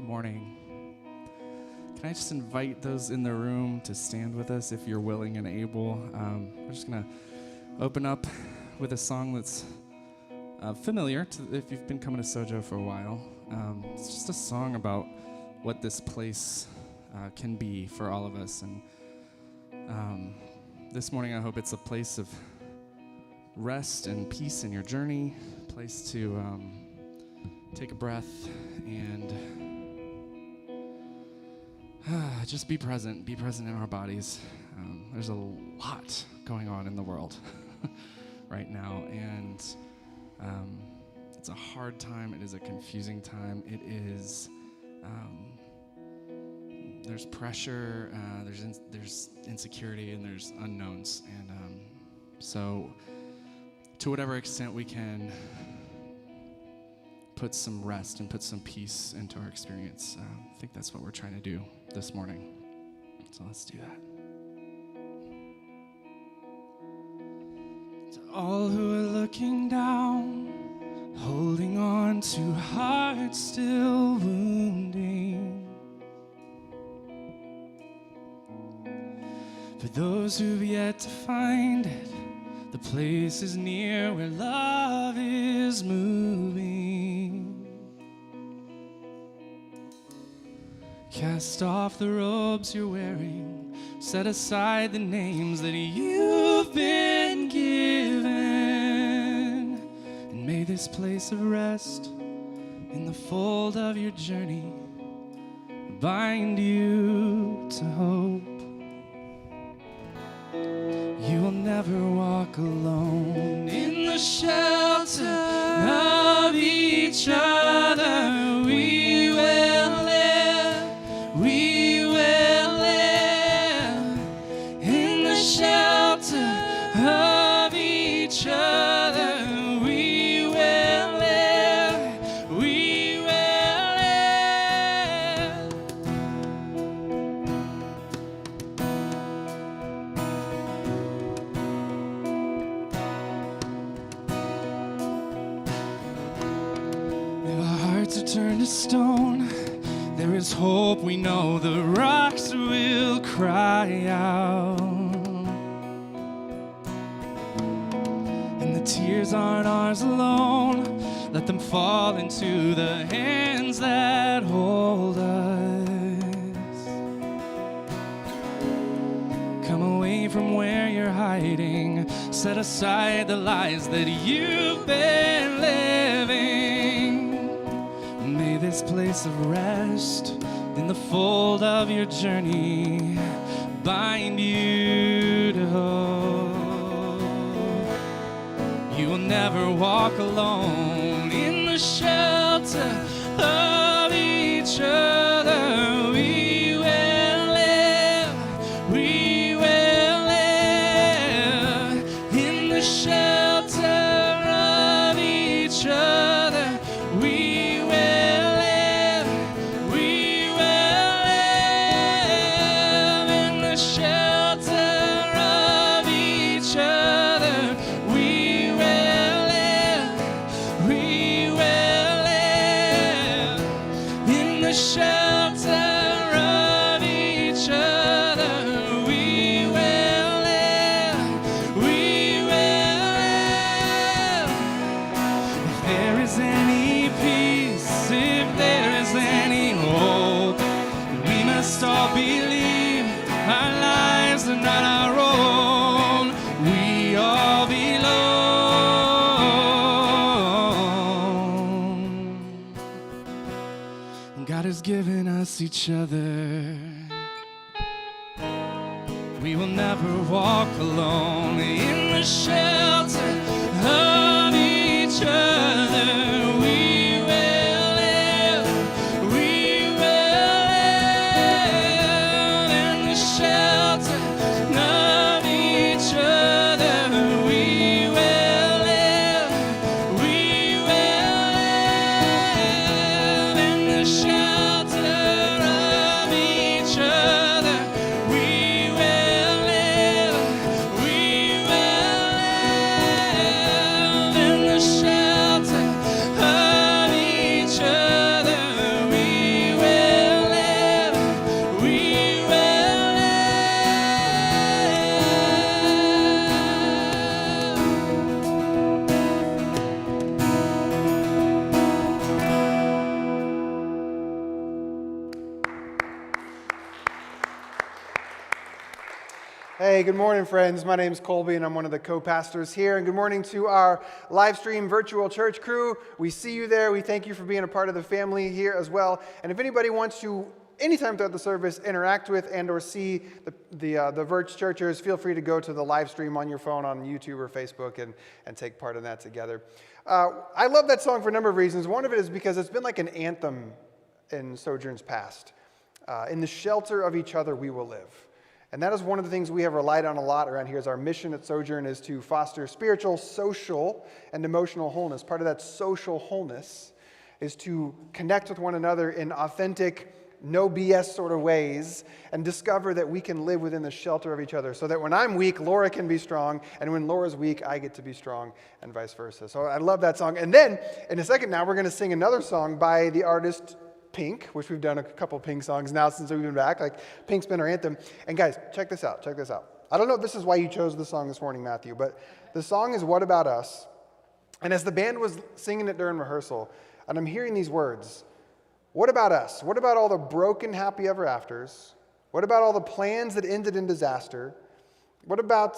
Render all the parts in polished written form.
Good morning. Can I just invite those in the room to stand with us if you're willing and able? We're just going to open up with a song that's familiar if you've been coming to Sojo for a while. It's just a song about what this place can be for all of us. And this morning I hope it's a place of rest and peace in your journey, a place to take a breath and just be present in our bodies. There's a lot going on in the world right now, and it's a hard time. It is a confusing time. It is, there's pressure, there's insecurity, and there's unknowns. And so to whatever extent we can put some rest and put some peace into our experience, I think that's what we're trying to do this morning. So let's do that. To all who are looking down, holding on to hearts still wounding, for those who've yet to find it, the place is near where love is moving. Cast off the robes you're wearing, set aside the names that you've been given, and may this place of rest in the fold of your journey bind you to hope. You will never walk alone in the shelter of each other. We will live, we will live in the shelter of each other. We will live, we will live. If our hearts are turned to stone, there is hope, we know the rocks will cry out. And the tears aren't ours alone, let them fall into the hands that hold us. Come away from where you're hiding, set aside the lies that you've been living. May this place of rest in the fold of your journey bind you to hope. You will never walk alone in the shelter of each other. We will live, we will live in the shelter of each other. We will live, we will live in the shelter of each other. We will live, we will live in the shelter of each other. We will live, we will live. If there is any peace, if there is any hope, then we must all believe our lives are not our own. We all belong. God has given us each other. We will never walk alone in the shelter of each other. We will live, we will live in the shelter of each other. We will live, we will live in the shelter of each other. We will live, we will live in the shelter Hey, good morning, friends. My name's Colby, and I'm one of the co-pastors here. And good morning to our live stream virtual church crew. We see you there. We thank you for being a part of the family here as well. And if anybody wants to, anytime throughout the service, interact with and or see the Virch Churchers, feel free to go to the live stream on your phone on YouTube or Facebook and take part in that together. I love that song for a number of reasons. One of it is because it's been like an anthem in Sojourn's past. In the shelter of each other, we will live. And that is one of the things we have relied on a lot around here. Is our mission at Sojourn is to foster spiritual, social, and emotional wholeness. Part of that social wholeness is to connect with one another in authentic, no BS sort of ways and discover that we can live within the shelter of each other so that when I'm weak, Laura can be strong, and when Laura's weak, I get to be strong, and vice versa. So I love that song. And then, in a second now, we're going to sing another song by the artist Pink, which we've done a couple Pink songs now since we've been back. Like, Pink's been our anthem. And guys, check this out. I don't know if this is why you chose the song this morning, Matthew, but the song is What About Us? And as the band was singing it during rehearsal, and I'm hearing these words, what about us? What about all the broken happy ever afters? What about all the plans that ended in disaster? What about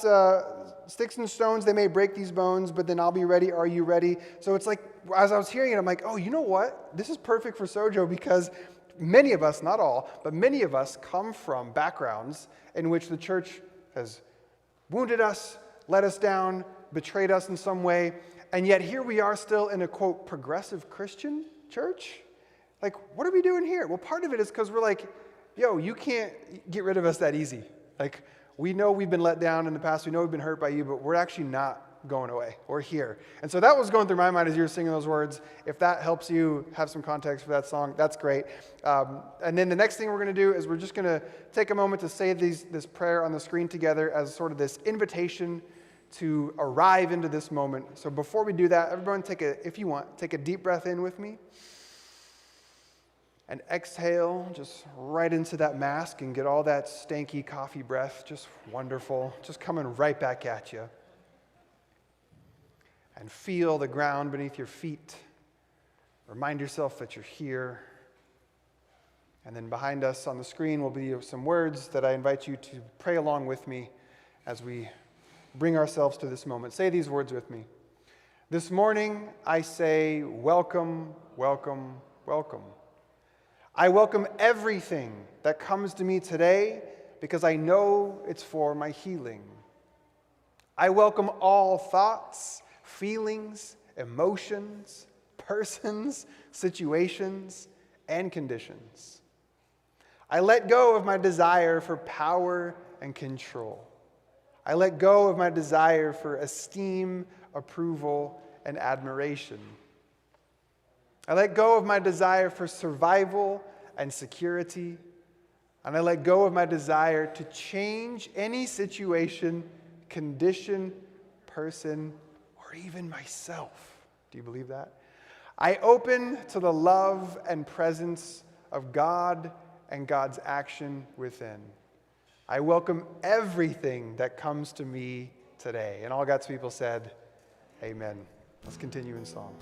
sticks and stones, they may break these bones, but then I'll be ready, are you ready? So it's like, as I was hearing it, I'm like, oh, you know what? This is perfect for Sojo because many of us, not all, but many of us come from backgrounds in which the church has wounded us, let us down, betrayed us in some way, and yet here we are still in a, quote, progressive Christian church? Like, what are we doing here? Well, part of it is because we're like, yo, you can't get rid of us that easy. Like, we know we've been let down in the past. We know we've been hurt by you, but we're actually not going away. We're here. And so that was going through my mind as you were singing those words. If that helps you have some context for that song, that's great. And then the next thing we're going to do is we're just going to take a moment to say this prayer on the screen together as sort of this invitation to arrive into this moment. So before we do that, everyone if you want, take a deep breath in with me. And exhale just right into that mask and get all that stanky coffee breath, just wonderful, just coming right back at you. And feel the ground beneath your feet. Remind yourself that you're here. And then behind us on the screen will be some words that I invite you to pray along with me as we bring ourselves to this moment. Say these words with me. This morning I say, welcome, welcome, welcome. I welcome everything that comes to me today because I know it's for my healing. I welcome all thoughts, feelings, emotions, persons, situations, and conditions. I let go of my desire for power and control. I let go of my desire for esteem, approval, and admiration. I let go of my desire for survival and security, and I let go of my desire to change any situation, condition, person, or even myself. Do you believe that? I open to the love and presence of God and God's action within. I welcome everything that comes to me today. And all God's people said, amen. Let's continue in song.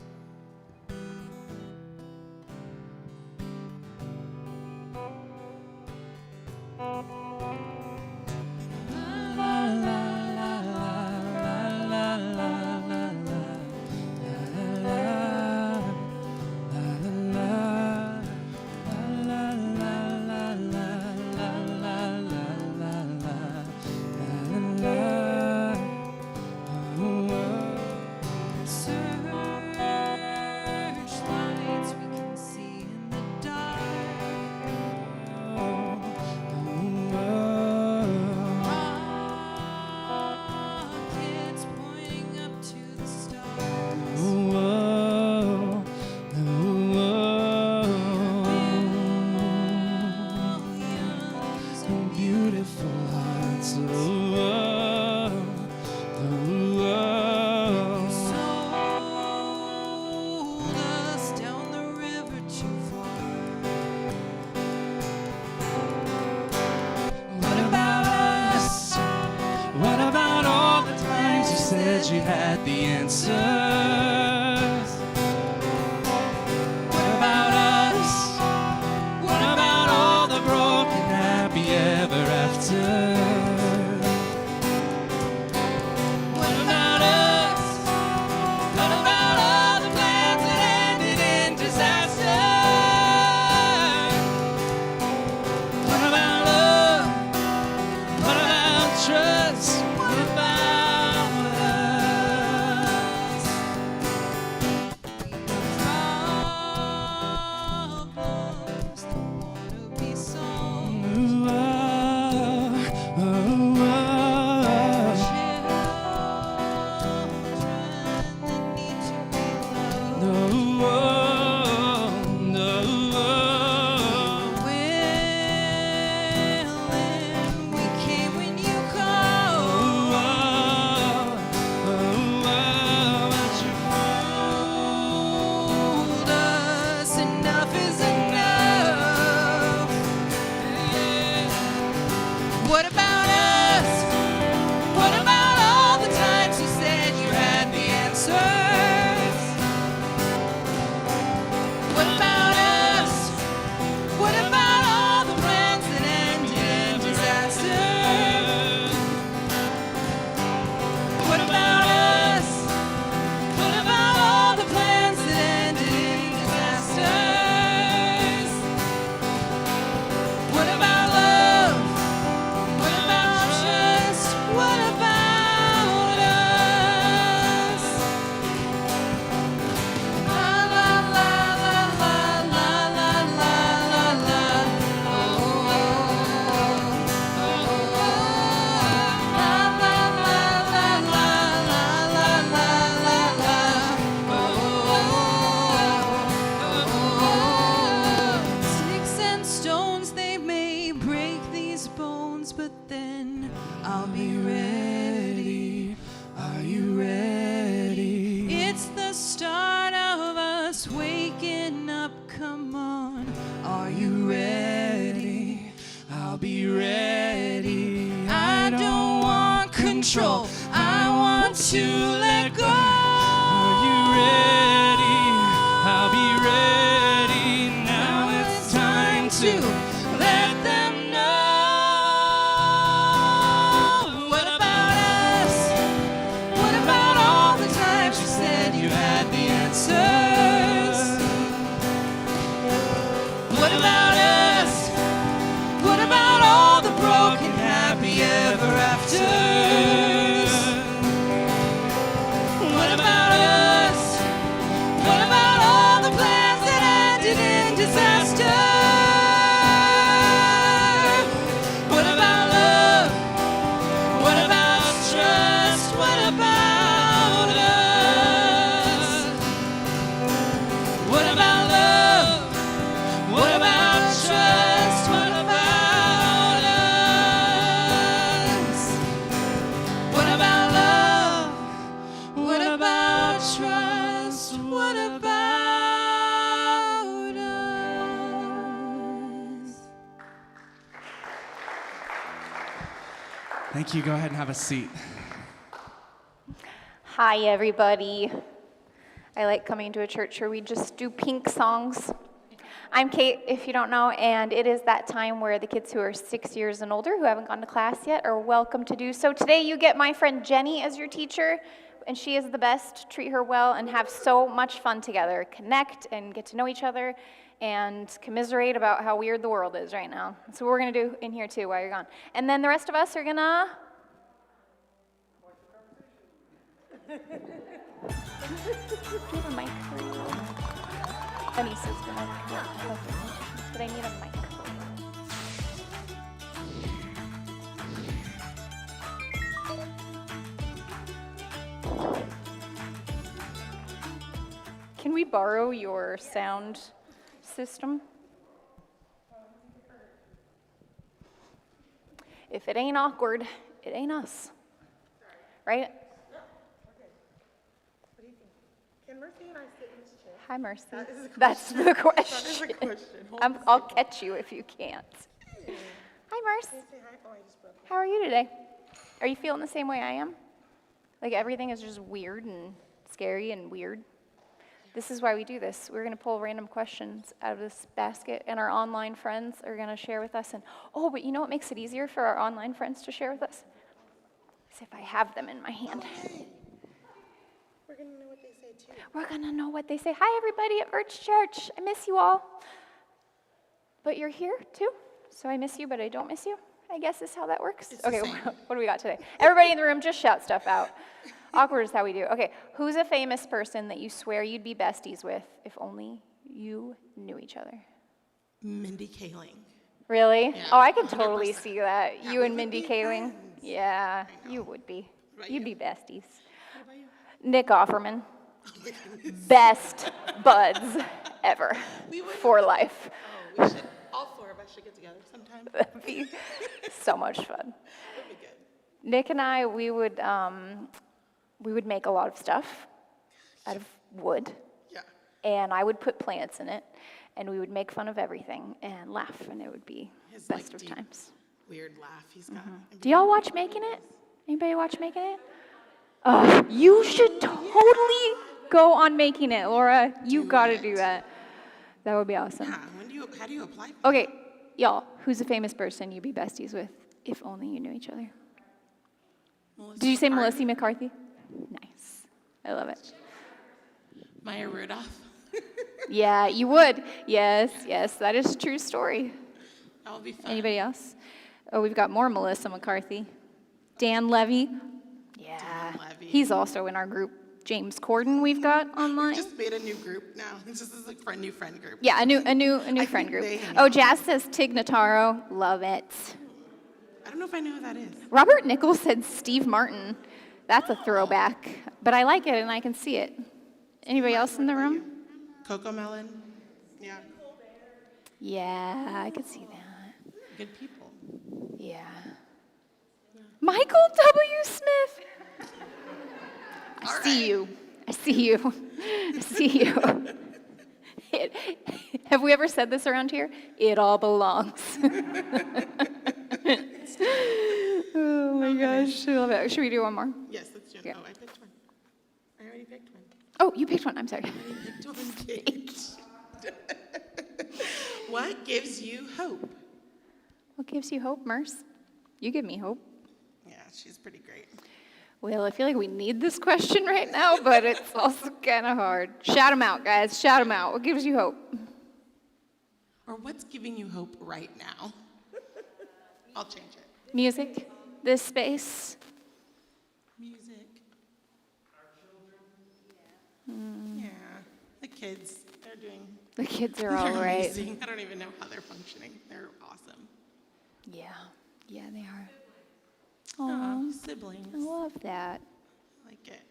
answers. What about us? What about all the broken happy ever after? What about us? What about all the plans that ended in disaster? What about love? What about trust? What about us? Problems don't wanna be solved. What about us? What about all the times you said you had the answers? What about us? What about all the plans that ended in disaster? What about us? What about all the plans that ended in disasters? What about love? What about trust? What about us? La la la la la la la la la. Oh, oh, oh, oh. La la la la la la la la la. Oh, oh, oh. Sticks and stones, they may break these bones, but then I'll be ready. Are you ready? It's the start of us waking up. Come on, are you ready? I'll be ready. I don't want control. I want to let go. Are you ready? I'll be ready. Now it's time to let them know. What about us? What about all the times you said you had the answers? What about us? What about all the broken happy ever afters? What about us? What about all the plans that ended in disaster? What about love? What about trust? What about us? What about love? What about trust? What about us? What about love? What about trust? What about us? Thank you. Go ahead and have a seat. Hi, everybody. I like coming to a church where we just do pink songs. I'm Kate, if you don't know, and it is that time where the kids who are 6 years and older who haven't gone to class yet are welcome to do so. Today you get my friend Jenny as your teacher, and she is the best. Treat her well and have so much fun together. Connect and get to know each other and commiserate about how weird the world is right now. That's what we're going to do in here too while you're gone. And then the rest of us are going to... Do you have a mic for you? Anissa's gonna but I need a mic for you. Can we borrow your sound system? If it ain't awkward, it ain't us. Right? Can Mercy and I sit in this chair? Hi, Mercy. That is a That's the question. That is a question. I'll catch you if you can't. Hi, Merce. Can you say hi? Oh, I just broke it. How are you today? Are you feeling the same way I am? Like everything is just weird and scary and weird. This is why we do this. We're going to pull random questions out of this basket, and our online friends are going to share with us. And but you know what makes it easier for our online friends to share with us? Is if I have them in my hand. We're going to know what they say, too. We're going to know what they say. Hi, everybody at Virch Church. I miss you all. But you're here, too, so I miss you, but I don't miss you, I guess is how that works. Okay, what do we got today? Everybody in the room, just shout stuff out. Awkward is how we do. Okay, who's a famous person that you swear you'd be besties with if only you knew each other? Mindy Kaling. Really? Yeah, Oh, I could 100%. totally see that. Yeah, You we and would Mindy be Kaling. friends. Yeah, I know. you would be. What about You'd you? be besties. What about you? Nick Offerman. Oh my goodness. Best buds ever We would for have- life. Oh, we should. All four of us should get together sometime. That'd be so much fun. That'd be good. Nick and I, we would make a lot of stuff out of wood, Yeah. and I would put plants in it, and we would make fun of everything and laugh, and it would be His, best like, of deep times. Weird laugh he's got. Do y'all watch Making It? Anybody watch Making It? Oh, you should totally go on Making It, Laura. You got to do that. That would be awesome. Yeah. How do you apply for Okay, y'all, who's a famous person you'd be besties with if only you knew each other? Melissa Did you say McCarthy? Melissa McCarthy? Nice. I love it. Maya Rudolph. Yeah, you would. Yes, that is a true story. That would be fun. Anybody else? Oh, we've got more Melissa McCarthy. Dan Levy. Yeah. Dan Levy. He's also in our group. James Corden we've got online. Just made a new group now. It's just a new friend group. Yeah, a new I friend think group. they hang Oh, out. Jazz says Tig Notaro. Love it. I don't know if I know who that is. Robert Nichols said Steve Martin. That's a throwback, but I like it and I can see it. Anybody else in the room? Coco Melon. Yeah. Yeah, I could see that. Good people. Yeah. Michael W. Smith. I see you. I see you. I see you. Have we ever said this around here? It all belongs. Oh my gosh, I love it. Should we do one more? Yes, let's do it. Yeah. Oh, I picked one. I already picked one. Oh, you picked one. I'm sorry. I picked one, Kate. What gives you hope? What gives you hope, Merce? You give me hope. Yeah, she's pretty great. Well, I feel like we need this question right now, but it's also kind of hard. Shout them out, guys. Shout them out. What gives you hope? Or what's giving you hope right now? I'll change it. Music, this space. Music. Yeah, the kids, they're doing The kids are all they're right. amazing. I don't even know how they're functioning. They're awesome. Yeah, they are. Aw, Aw, siblings. I love that. I like it.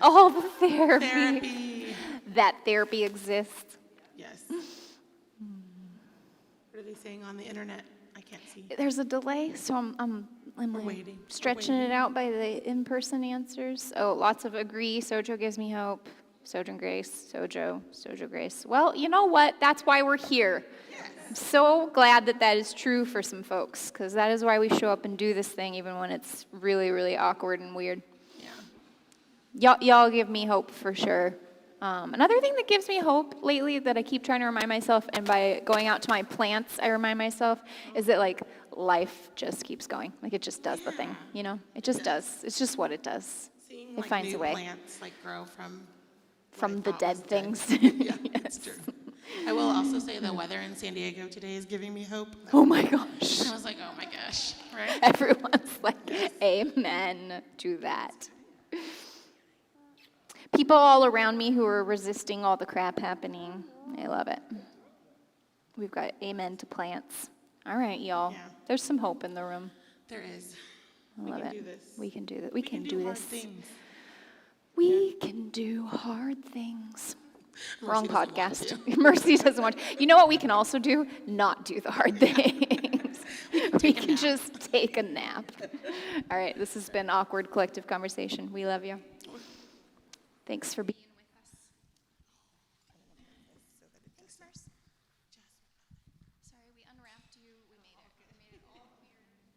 All the therapy. Therapy. That therapy exists. Yes. What are they saying on the internet? I can't see. There's a delay, so I'm We're like waiting. We're stretching waiting. it out by the in-person answers. Oh, lots of agree. Sojo gives me hope. Sojourn Grace. Sojo Grace. Well, you know what? That's why we're here. I'm so glad that is true for some folks, because that is why we show up and do this thing, even when it's really, really awkward and weird. Yeah. Y'all give me hope for sure. Another thing that gives me hope lately that I keep trying to remind myself, and by going out to my plants, I remind myself, is that like life just keeps going. Like it just does the thing, you know? It just does. It's just what it does. Seeing It like finds new a way. plants like grow from what I From the thought dead was things. Yeah, that's true. I will also say the weather in San Diego today is giving me hope. Oh my gosh. I was like, oh my gosh, right? Everyone's like, amen to that. People all around me who are resisting all the crap happening. I love it. We've got amen to plants. All right, y'all. Yeah. There's some hope in the room. There is. I We love can it. do this. We can do that. We can do hard this. things. We can do hard things. Wrong Mercy doesn't want podcast. to. Mercy doesn't want to. You know what we can also do? Not do the hard things. We can just take a nap. All right, this has been Awkward Collective Conversation. We love you. Thanks for being with us. Thanks, Nurse. Sorry, we unwrapped you. We made it all weird.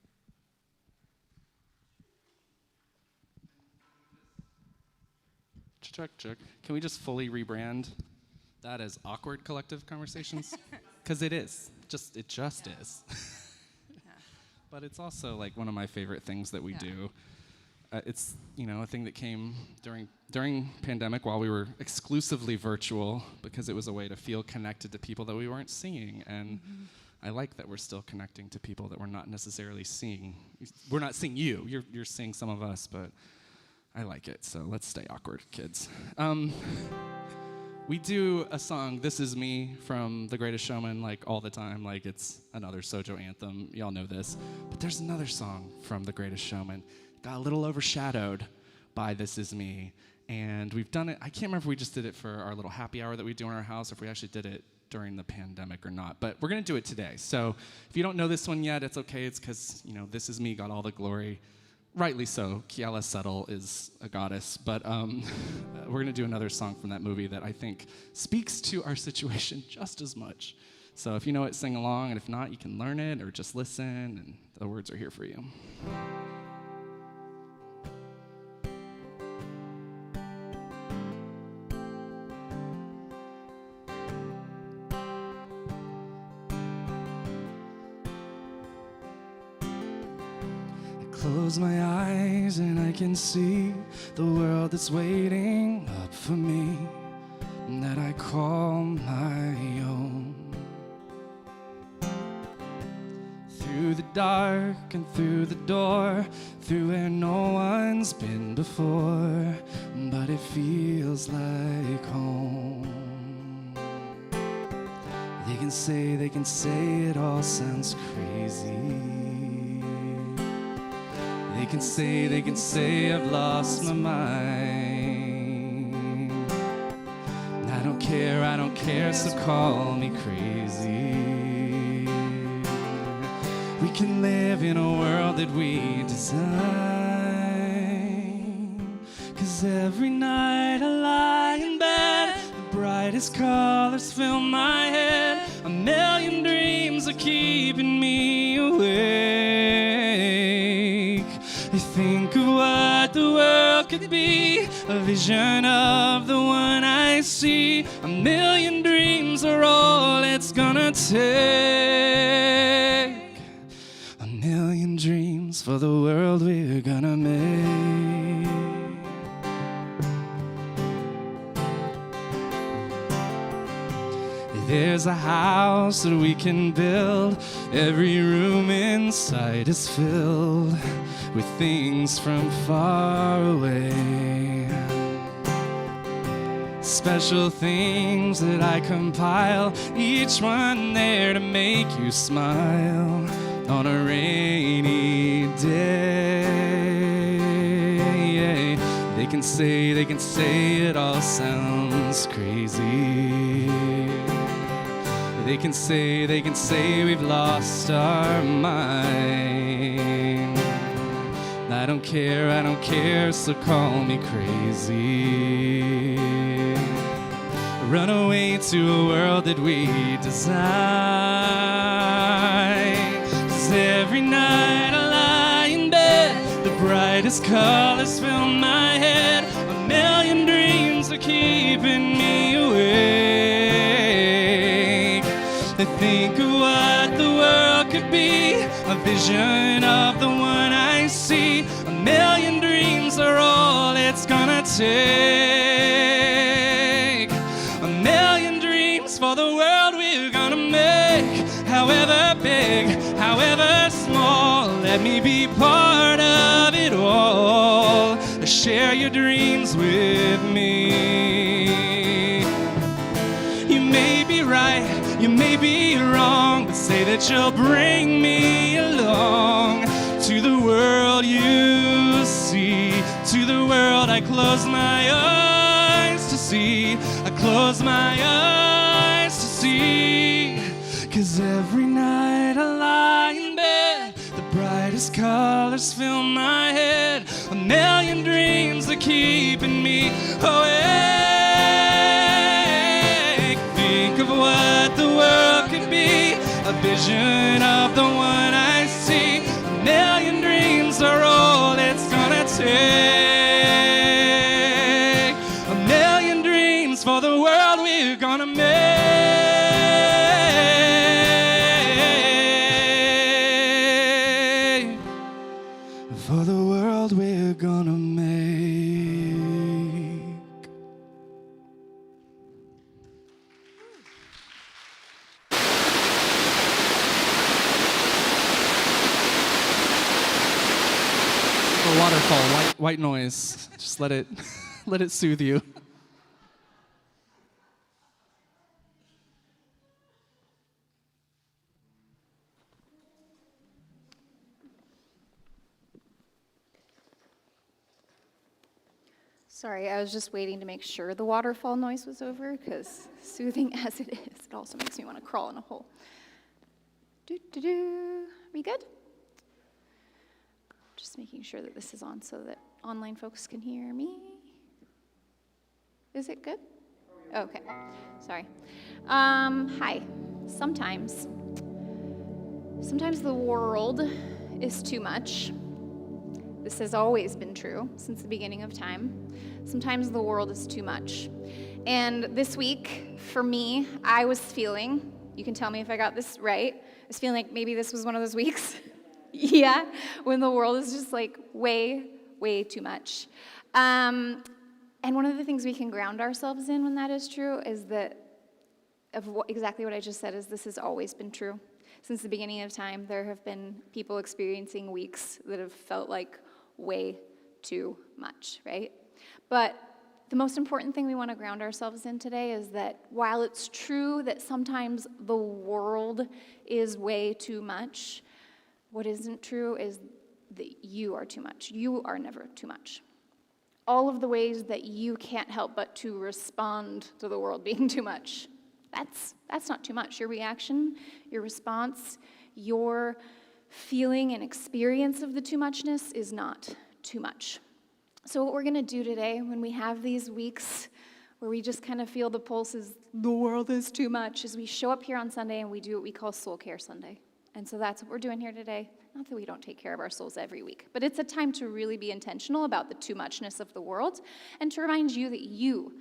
check. Can we just fully rebrand that as Awkward Collective Conversations? Because it is. It just is. But it's also like one of my favorite things that we do. It's a thing that came during pandemic while we were exclusively virtual because it was a way to feel connected to people that we weren't seeing. And I like that we're still connecting to people that we're not necessarily seeing. We're not seeing you. You're seeing some of us, but I like it. So let's stay awkward, kids. We do a song, This Is Me, from The Greatest Showman, like, all the time. Like, it's another Sojo anthem. Y'all know this. But there's another song from The Greatest Showman. Got a little overshadowed by This Is Me. And we've done it. I can't remember if we just did it for our little happy hour that we do in our house, or if we actually did it during the pandemic or not. But we're going to do it today. So if you don't know this one yet, it's okay. It's because, This Is Me got all the glory. Rightly so. Kiala Settle is a goddess, but we're going to do another song from that movie that I think speaks to our situation just as much. So if you know it, sing along, and if not, you can learn it or just listen, and the words are here for you. Close my eyes and I can see the world that's waiting up for me, that I call my own. Through the dark and through the door, through where no one's been before, but it feels like home. They can say it all sounds crazy. They can say I've lost my mind. I don't care, so call me crazy. We can live in a world that we design. 'Cause every night I lie in bed, the brightest colors fill my head. A million dreams are keeping me awake. I think of what the world could be, a vision of the one I see. A million dreams are all it's gonna take. A million dreams for the world we're gonna make. There's a house that we can build. Every room inside is filled with things from far away. Special things that I compile, each one there to make you smile on a rainy day. They can say it all sounds crazy. They can say we've lost our mind. I don't care, so call me crazy. Run away to a world that we design. 'Cause every night I lie in bed, the brightest colors fill my head. A million dreams are keeping me awake. I think of what the world could be, a vision of the one I see. A million dreams are all it's gonna take. A million dreams for the world we're gonna make. However big, however small, let me be part of it all. Share your dreams with me. You may be right, you may be wrong, but say that you'll bring me along to the world you see, to the world I close my eyes to see. I close my eyes to see. 'Cause every night I lie in bed, the brightest colors fill my head. A million dreams are keeping me awake. Think of what the world could be, a vision of the one I see. A million dreams are all it's gonna take. A world we're gonna make. The waterfall, white noise. Just let it let it soothe you. Sorry, I was just waiting to make sure the waterfall noise was over, because soothing as it is, it also makes me want to crawl in a hole. We good? Just making sure that this is on so that online folks can hear me. Is it good? Okay, sorry. Hi. Sometimes the world is too much. This has always been true since the beginning of time. Sometimes the world is too much. And this week, for me, I was feeling, you can tell me if I got this right, I was feeling like maybe this was one of those weeks. Yeah, when the world is just like way, way too much. And one of the things we can ground ourselves in when that is true is that exactly what I just said is this has always been true. Since the beginning of time, there have been people experiencing weeks that have felt like way too much, right? But the most important thing we want to ground ourselves in today is that while it's true that sometimes the world is way too much, what isn't true is that you are too much. You are never too much. All of the ways that you can't help but to respond to the world being too much, that's not too much. Your reaction, your response, your feeling and experience of the too muchness is not too much. So what we're going to do today when we have these weeks where we just kind of feel the pulse is the world is too much, is we show up here on Sunday and we do what we call Soul Care Sunday. And so that's what we're doing here today. Not that we don't take care of our souls every week, but it's a time to really be intentional about the too muchness of the world and to remind you that you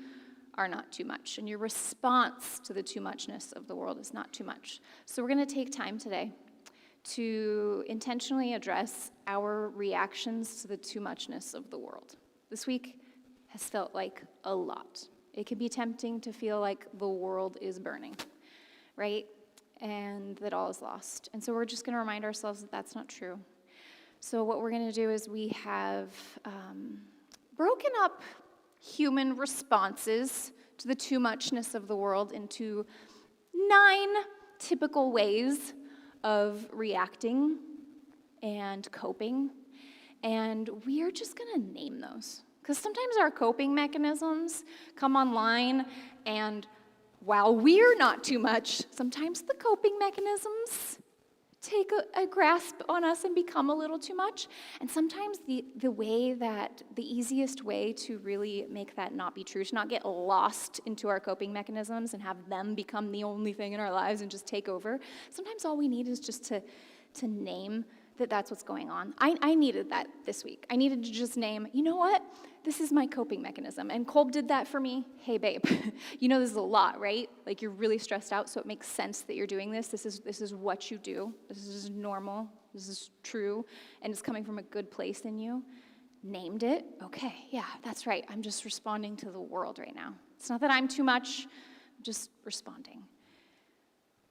are not too much, and your response to the too muchness of the world is not too much. So we're going to take time today to intentionally address our reactions to the too muchness of the world. This week has felt like a lot. It can be tempting to feel like the world is burning, right? And that all is lost. And so we're just going to remind ourselves that that's not true. So what we're going to do is we have broken up human responses to the too muchness of the world into 9 typical ways of reacting and coping. And we are just going to name those. Because sometimes our coping mechanisms come online, and while we're not too much, sometimes the coping mechanisms take a grasp on us and become a little too much. And sometimes the easiest way to really make that not be true, to not get lost into our coping mechanisms and have them become the only thing in our lives and just take over, sometimes all we need is just to name that that's what's going on. I needed that this week. I needed to just name, you know what? This is my coping mechanism. And Kolb did that for me. Hey, babe, you know this is a lot, right? Like you're really stressed out, so it makes sense that you're doing this. This is what you do. This is normal. This is true. And it's coming from a good place in you. Named it. Okay, yeah, that's right. I'm just responding to the world right now. It's not that I'm too much. I'm just responding.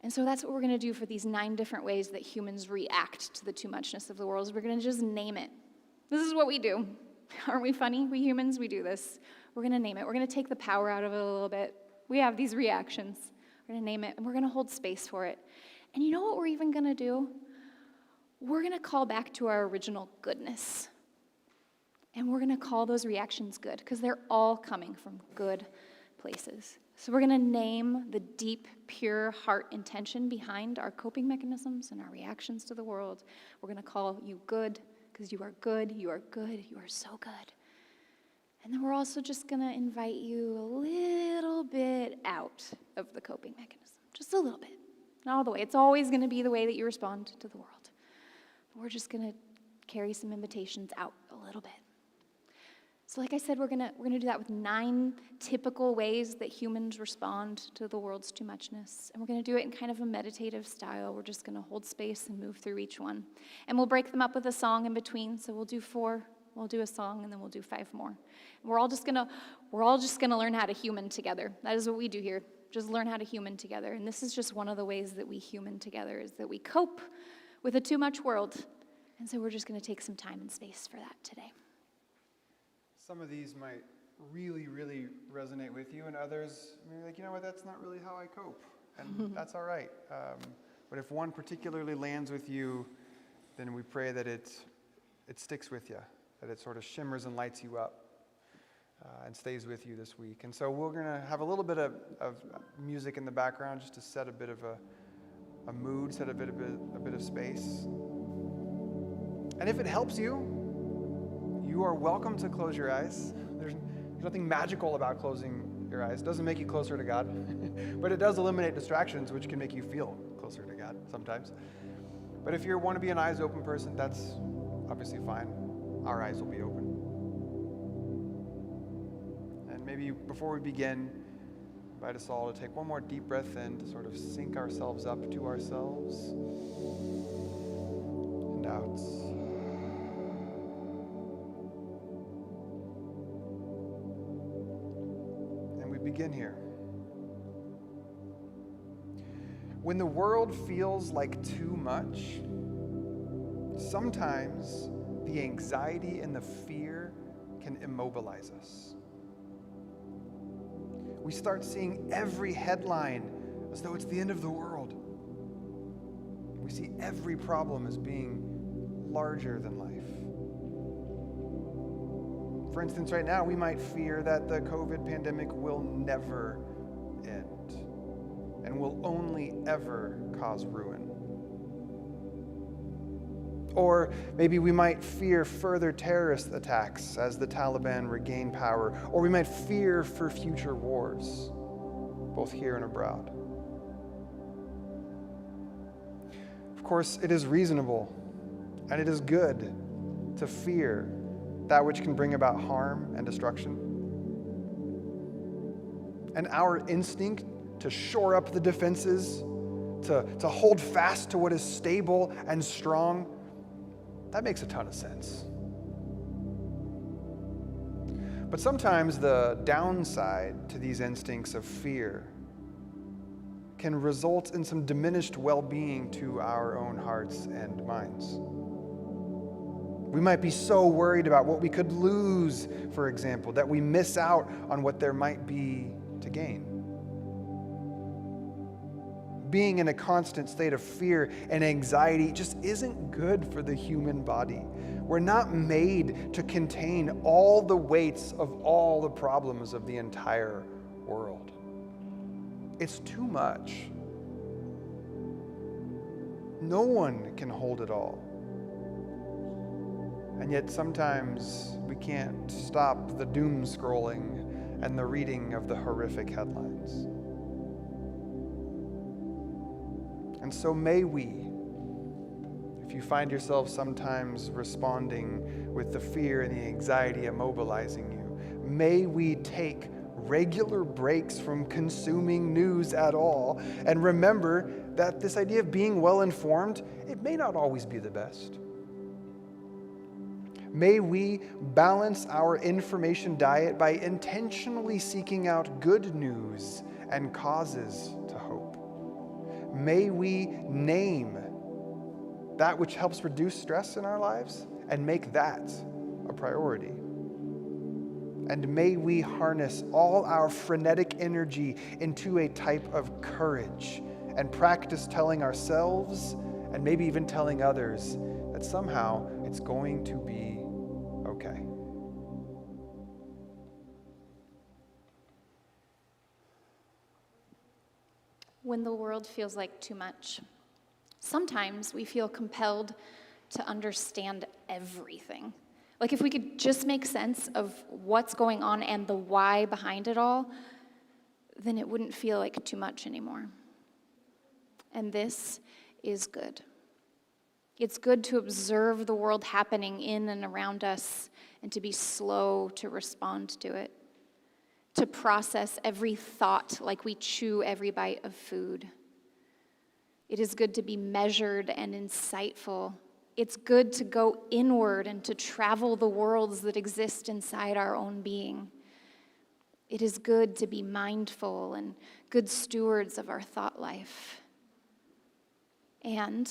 And so that's what we're going to do for these 9 different ways that humans react to the too muchness of the world. Is we're going to just name it. This is what we do. Aren't we funny? We humans, we do this. We're going to name it. We're going to take the power out of it a little bit. We have these reactions. We're going to name it, and we're going to hold space for it. And you know what we're even going to do? We're going to call back to our original goodness. And we're going to call those reactions good, because they're all coming from good places. So we're going to name the deep, pure heart intention behind our coping mechanisms and our reactions to the world. We're going to call you good, because you are good, you are good, you are so good. And then we're also just going to invite you a little bit out of the coping mechanism. Just a little bit. Not all the way. It's always going to be the way that you respond to the world. But we're just going to carry some invitations out a little bit. So like I said, we're gonna do that with 9 typical ways that humans respond to the world's too muchness. And we're going to do it in kind of a meditative style. We're just going to hold space and move through each one. And we'll break them up with a song in between. So we'll do 4 We'll do a song, and then we'll do 5 more. We're all just gonna learn how to human together. That is what we do here. Just learn how to human together. And this is just one of the ways that we human together, is that we cope with a too much world. And so we're just going to take some time and space for that today. Some of these might really, really resonate with you, and others, maybe like, you know what, that's not really how I cope. And that's all right. But if one particularly lands with you, then we pray that it sticks with you, that it sort of shimmers and lights you up. And stays with you this week. And so we're going to have a little bit of music in the background just to set a bit of a mood, set a bit of space. And if it helps you, you are welcome to close your eyes. There's nothing magical about closing your eyes. It doesn't make you closer to God, but it does eliminate distractions, which can make you feel closer to God sometimes. But if you want to be an eyes open person, that's obviously fine. Our eyes will be open. Maybe before we begin, invite us all to take one more deep breath in to sort of sync ourselves up to ourselves and out. And we begin here. When the world feels like too much, sometimes the anxiety and the fear can immobilize us. We start seeing every headline as though it's the end of the world. We see every problem as being larger than life. For instance, right now, we might fear that the COVID pandemic will never end and will only ever cause ruin. Or maybe we might fear further terrorist attacks as the Taliban regain power. Or we might fear for future wars, both here and abroad. Of course, it is reasonable and it is good to fear that which can bring about harm and destruction. And our instinct to shore up the defenses, to hold fast to what is stable and strong, that makes a ton of sense. But sometimes the downside to these instincts of fear can result in some diminished well-being to our own hearts and minds. We might be so worried about what we could lose, for example, that we miss out on what there might be to gain. Being in a constant state of fear and anxiety just isn't good for the human body. We're not made to contain all the weights of all the problems of the entire world. It's too much. No one can hold it all. And yet sometimes we can't stop the doom scrolling and the reading of the horrific headlines. And so may we, if you find yourself sometimes responding with the fear and the anxiety immobilizing you, may we take regular breaks from consuming news at all and remember that this idea of being well informed, it may not always be the best. May we balance our information diet by intentionally seeking out good news and causes to hope. May we name that which helps reduce stress in our lives and make that a priority. And may we harness all our frenetic energy into a type of courage and practice telling ourselves and maybe even telling others that somehow it's going to be okay. When the world feels like too much, sometimes we feel compelled to understand everything. Like if we could just make sense of what's going on and the why behind it all, then it wouldn't feel like too much anymore. And this is good. It's good to observe the world happening in and around us and to be slow to respond to it. To process every thought like we chew every bite of food. It is good to be measured and insightful It's good to go inward and to travel the worlds that exist inside our own being. It is good to be mindful and good stewards of our thought life. And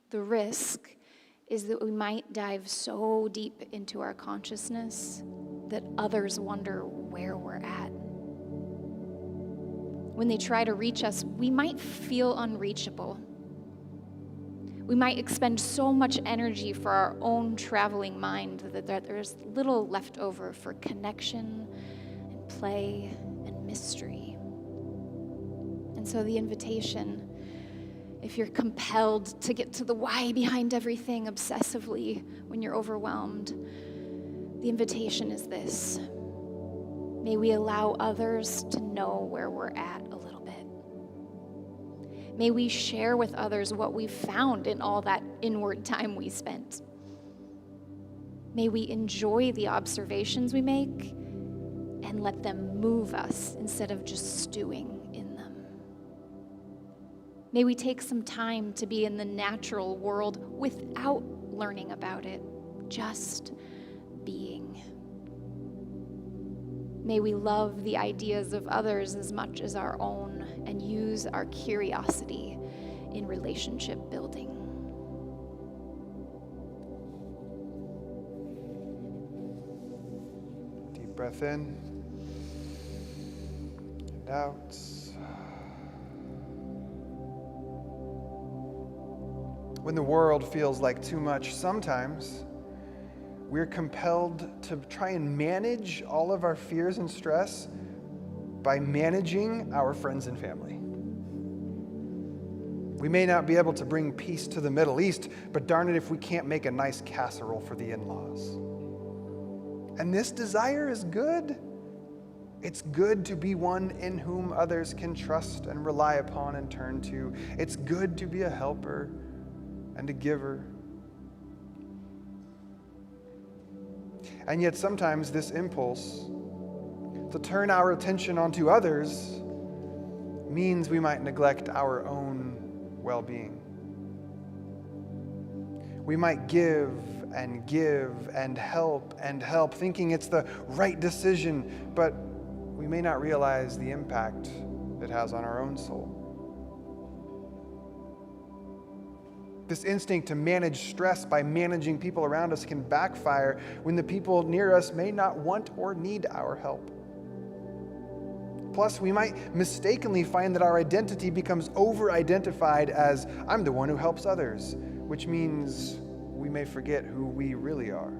the risk is that we might dive so deep into our consciousness that others wonder where we're at. When they try to reach us, we might feel unreachable. We might expend so much energy for our own traveling mind that there's little left over for connection and play and mystery. And so the invitation, if you're compelled to get to the why behind everything obsessively when you're overwhelmed, the invitation is this. May we allow others to know where we're at a little bit. May we share with others what we've found in all that inward time we spent. May we enjoy the observations we make and let them move us instead of just stewing in them. May we take some time to be in the natural world without learning about it, just being. May we love the ideas of others as much as our own and use our curiosity in relationship building. Deep breath in and out. When the world feels like too much, sometimes we're compelled to try and manage all of our fears and stress by managing our friends and family. We may not be able to bring peace to the Middle East, but darn it if we can't make a nice casserole for the in-laws. And this desire is good. It's good to be one in whom others can trust and rely upon and turn to. It's good to be a helper and a giver. And yet sometimes this impulse to turn our attention onto others means we might neglect our own well-being. We might give and help, thinking it's the right decision, but we may not realize the impact it has on our own soul. This instinct to manage stress by managing people around us can backfire when the people near us may not want or need our help. Plus, we might mistakenly find that our identity becomes over-identified as, I'm the one who helps others, which means we may forget who we really are.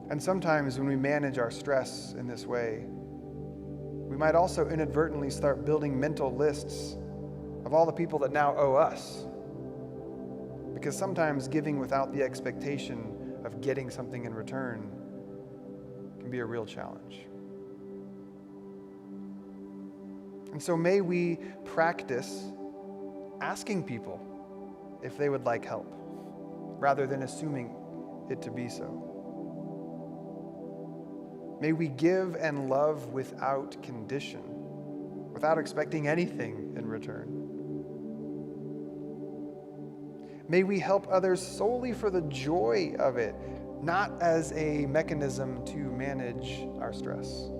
And sometimes when we manage our stress in this way, we might also inadvertently start building mental lists of all the people that now owe us. Because sometimes giving without the expectation of getting something in return can be a real challenge. And so may we practice asking people if they would like help, rather than assuming it to be so. May we give and love without condition, without expecting anything in return. May we help others solely for the joy of it, not as a mechanism to manage our stress.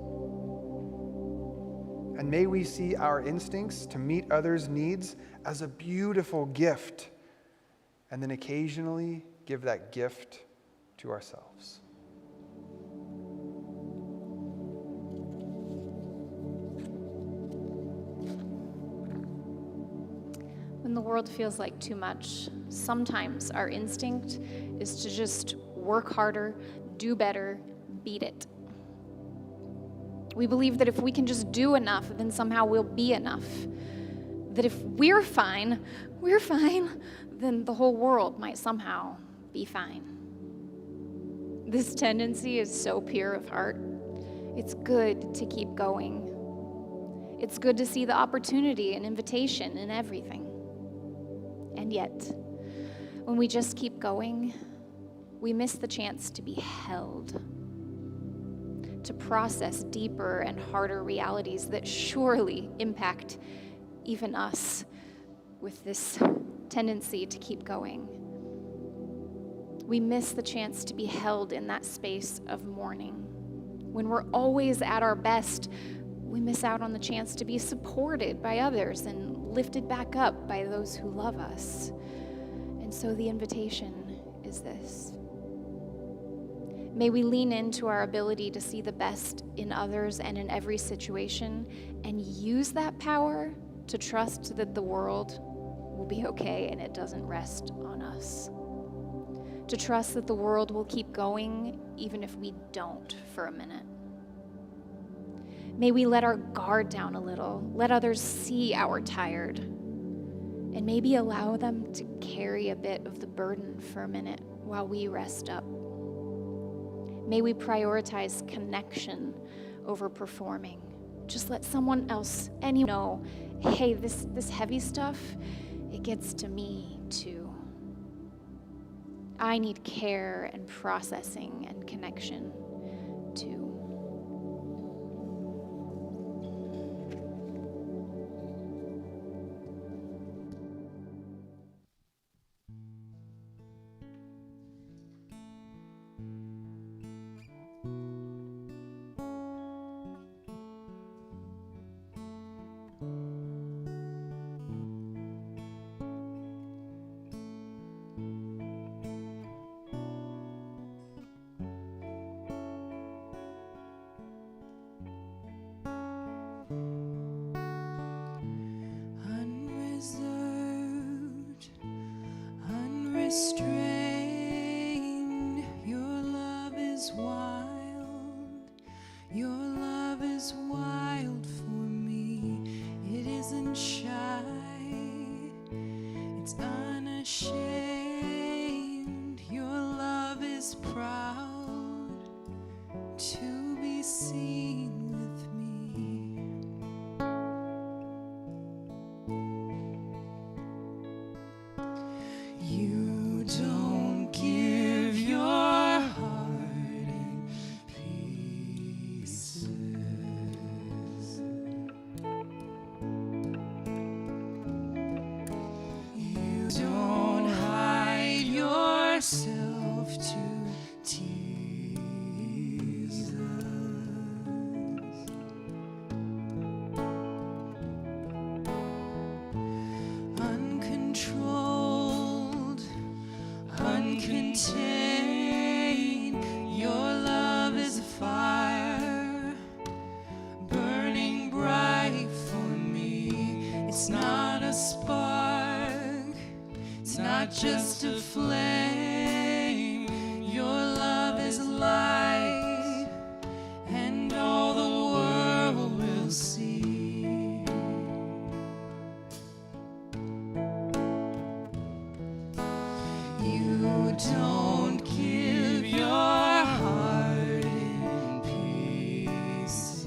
And may we see our instincts to meet others' needs as a beautiful gift, and then occasionally give that gift to ourselves. When the world feels like too much, sometimes our instinct is to just work harder, do better, beat it. We believe that if we can just do enough, then somehow we'll be enough. That if we're fine, then the whole world might somehow be fine. This tendency is so pure of heart. It's good to keep going. It's good to see the opportunity and invitation in everything. And yet, when we just keep going, we miss the chance to be held, to process deeper and harder realities that surely impact even us with this tendency to keep going. We miss the chance to be held in that space of mourning. When we're always at our best, we miss out on the chance to be supported by others and lifted back up by those who love us. And so the invitation is this. May we lean into our ability to see the best in others and in every situation and use that power to trust that the world will be okay and it doesn't rest on us. To trust that the world will keep going even if we don't for a minute. May we let our guard down a little, let others see our tired, and maybe allow them to carry a bit of the burden for a minute while we rest up. May we prioritize connection over performing. Just let someone else, anyone know, hey, this heavy stuff, it gets to me too. I need care and processing and connection too. Unrestrained, your love is wild. Your love is wild for me. It isn't shy, it's unashamed. Your love is proud to be seen with me. You don't give your heart in pieces. You don't hide yourself to tease us. Uncontrolled, uncontained, your love is a fire, burning bright for me. It's not a spark, it's not just a flame. Your love is light, and all the world will see. You don't give your heart in pieces.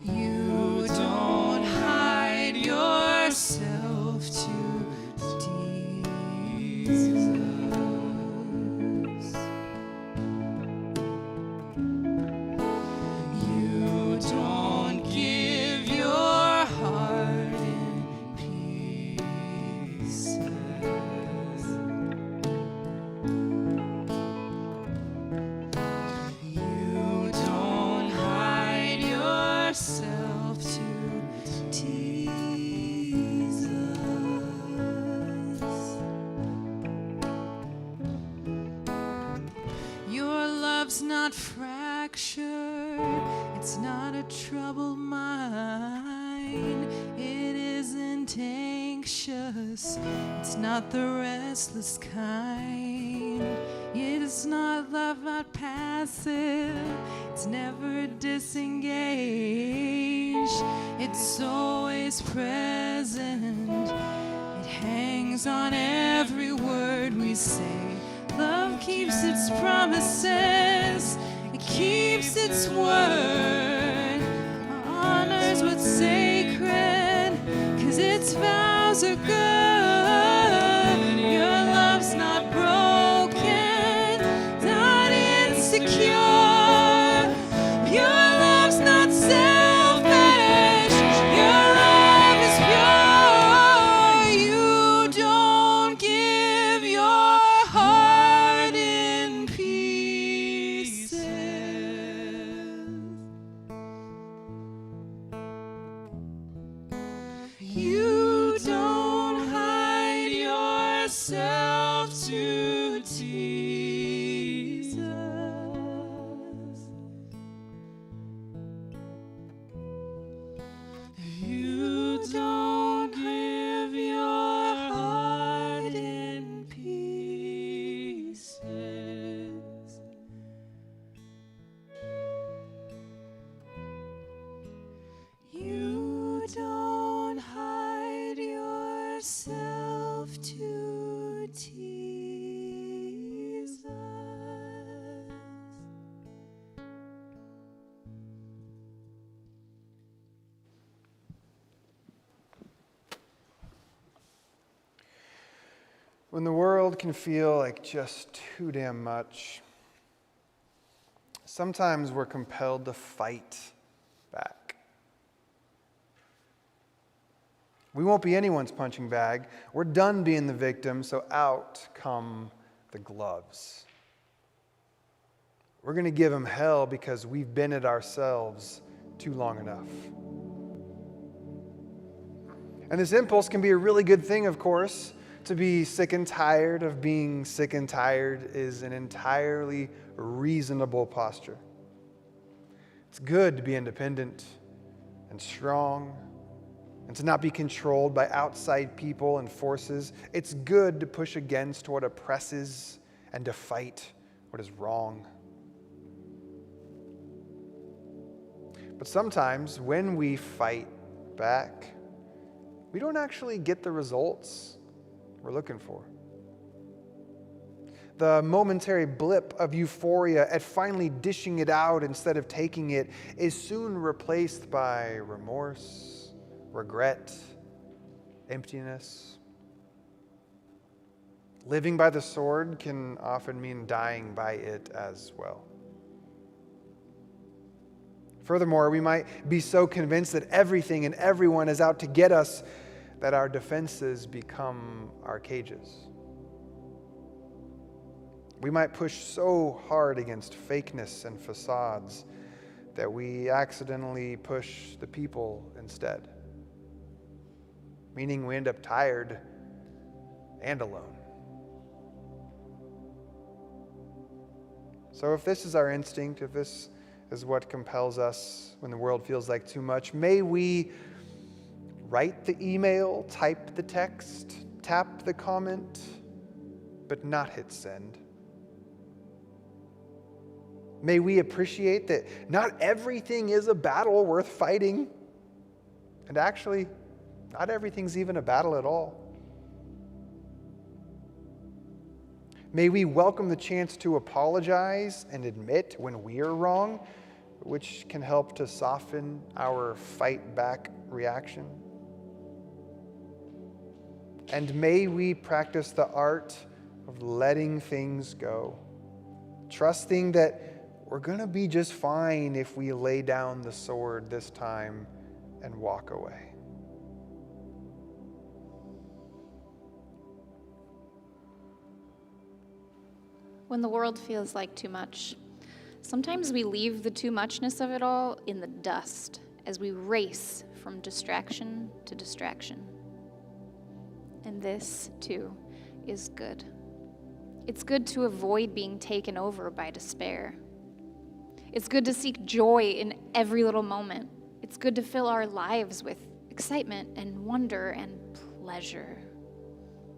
You don't hide yourself to tease us. You don't give your heart in pieces. You don't hide yourself to tease us. Your love's not fractured, it's not a troubled mind. It isn't anxious, it's not the restless kind. It is not love, not passive, it's never disengaged. It's always present, it hangs on every word we say. Love keeps its promises, it keeps its word, honors what's sacred, 'cause its vows are good. Your love's not broken, not insecure. Your love's not selfish, your love is pure. You don't hide yourself to tease us. You don't give your heart in pieces. You don't hide yourself to tease us. When the world can feel like just too damn much, sometimes we're compelled to fight back. We won't be anyone's punching bag. We're done being the victim, so out come the gloves. We're going to give them hell because we've been it ourselves too long enough. And this impulse can be a really good thing, of course. To be sick and tired of being sick and tired is an entirely reasonable posture. It's good to be independent and strong and to not be controlled by outside people and forces. It's good to push against what oppresses and to fight what is wrong. But sometimes when we fight back, we don't actually get the results we're looking for. The momentary blip of euphoria at finally dishing it out instead of taking it is soon replaced by remorse, regret, emptiness. Living by the sword can often mean dying by it as well. Furthermore, we might be so convinced that everything and everyone is out to get us that our defenses become our cages. We might push so hard against fakeness and facades that we accidentally push the people instead, meaning we end up tired and alone. So if this is our instinct, if this is what compels us when the world feels like too much, may we write the email, type the text, tap the comment, but not hit send. May we appreciate that not everything is a battle worth fighting, and actually, not everything's even a battle at all. May we welcome the chance to apologize and admit when we are wrong, which can help to soften our fight back reaction. And may we practice the art of letting things go, trusting that we're going to be just fine if we lay down the sword this time and walk away. When the world feels like too much, sometimes we leave the too muchness of it all in the dust as we race from distraction to distraction. And this, too, is good. It's good to avoid being taken over by despair. It's good to seek joy in every little moment. It's good to fill our lives with excitement and wonder and pleasure.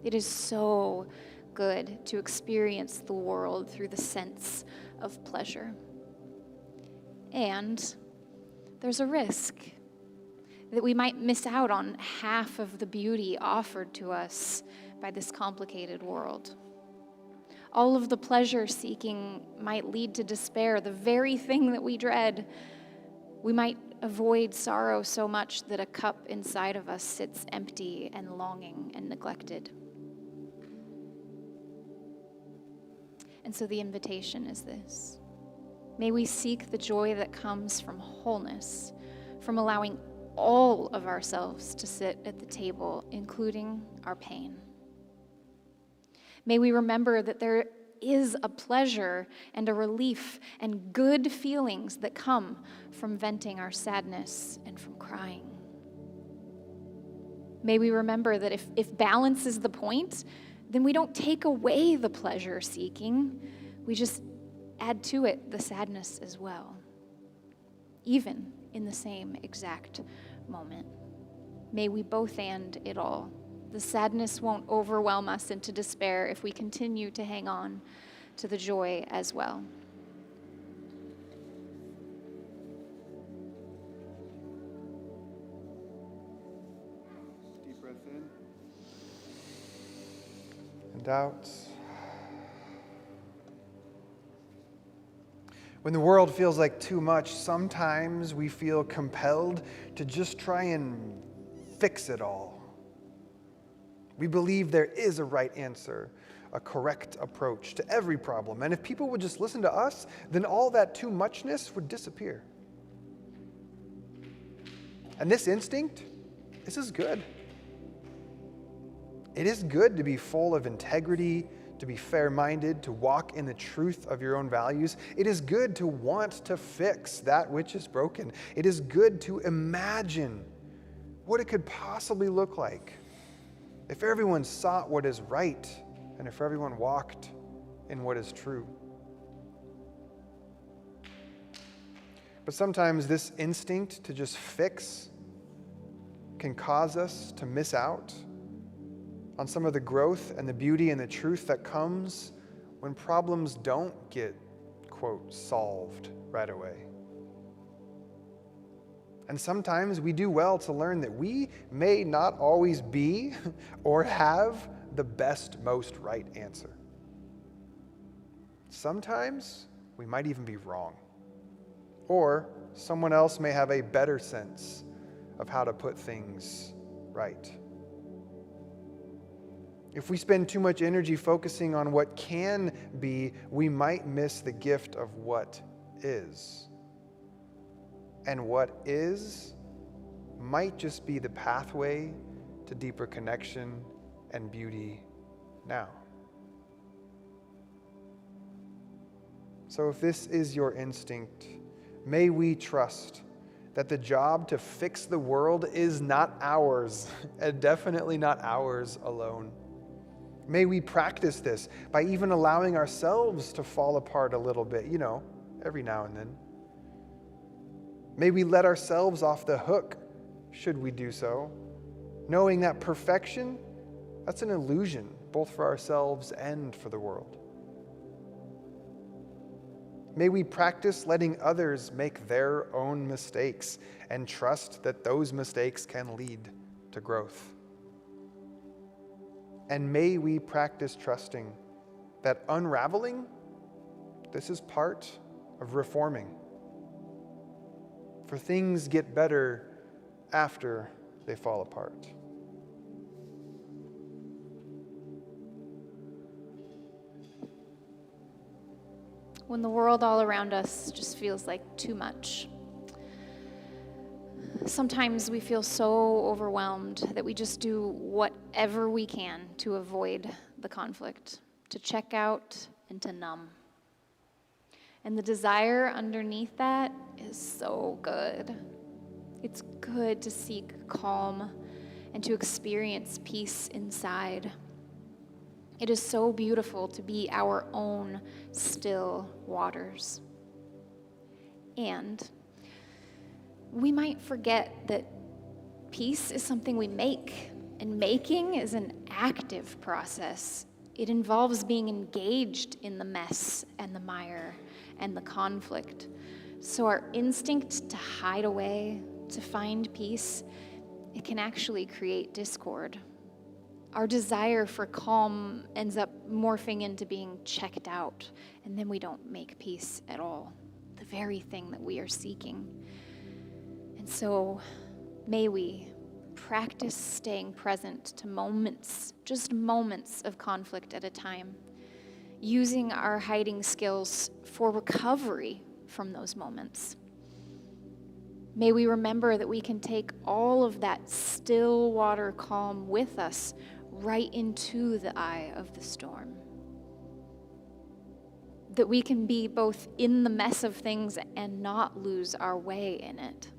It is so good to experience the world through the sense of pleasure. And there's a risk that we might miss out on half of the beauty offered to us by this complicated world. All of the pleasure seeking might lead to despair, the very thing that we dread. We might avoid sorrow so much that a cup inside of us sits empty and longing and neglected. And so the invitation is this. May we seek the joy that comes from wholeness, from allowing all of ourselves to sit at the table, including our pain. May we remember that there is a pleasure and a relief and good feelings that come from venting our sadness and from crying. May we remember that if balance is the point, then we don't take away the pleasure seeking. We just add to it the sadness as well, even in the same exact moment. May we both and it all. The sadness won't overwhelm us into despair if we continue to hang on to the joy as well. Deep breath in and out. When the world feels like too much, sometimes we feel compelled to just try and fix it all. We believe there is a right answer, a correct approach to every problem. And if people would just listen to us, then all that too muchness would disappear. And this instinct, this is good. It is good to be full of integrity, to be fair-minded, to walk in the truth of your own values. It is good to want to fix that which is broken. It is good to imagine what it could possibly look like if everyone sought what is right and if everyone walked in what is true. But sometimes this instinct to just fix can cause us to miss out on some of the growth and the beauty and the truth that comes when problems don't get, quote, solved right away. And sometimes we do well to learn that we may not always be or have the best, most right answer. Sometimes we might even be wrong. Or someone else may have a better sense of how to put things right. If we spend too much energy focusing on what can be, we might miss the gift of what is. And what is might just be the pathway to deeper connection and beauty now. So if this is your instinct, may we trust that the job to fix the world is not ours, and definitely not ours alone. May we practice this by even allowing ourselves to fall apart a little bit, every now and then. May we let ourselves off the hook, should we do so, knowing that perfection, that's an illusion, both for ourselves and for the world. May we practice letting others make their own mistakes and trust that those mistakes can lead to growth. And may we practice trusting that unraveling, this is part of reforming. For things get better after they fall apart. When the world all around us just feels like too much. Sometimes we feel so overwhelmed that we just do whatever we can to avoid the conflict, to check out and to numb. And the desire underneath that is so good. It's good to seek calm and to experience peace inside. It is so beautiful to be our own still waters. And we might forget that peace is something we make, and making is an active process. It involves being engaged in the mess and the mire and the conflict. So our instinct to hide away, to find peace, it can actually create discord. Our desire for calm ends up morphing into being checked out, and then we don't make peace at all, the very thing that we are seeking. And so may we practice staying present to moments, just moments of conflict at a time, using our hiding skills for recovery from those moments. May we remember that we can take all of that still water calm with us right into the eye of the storm. That we can be both in the mess of things and not lose our way in it.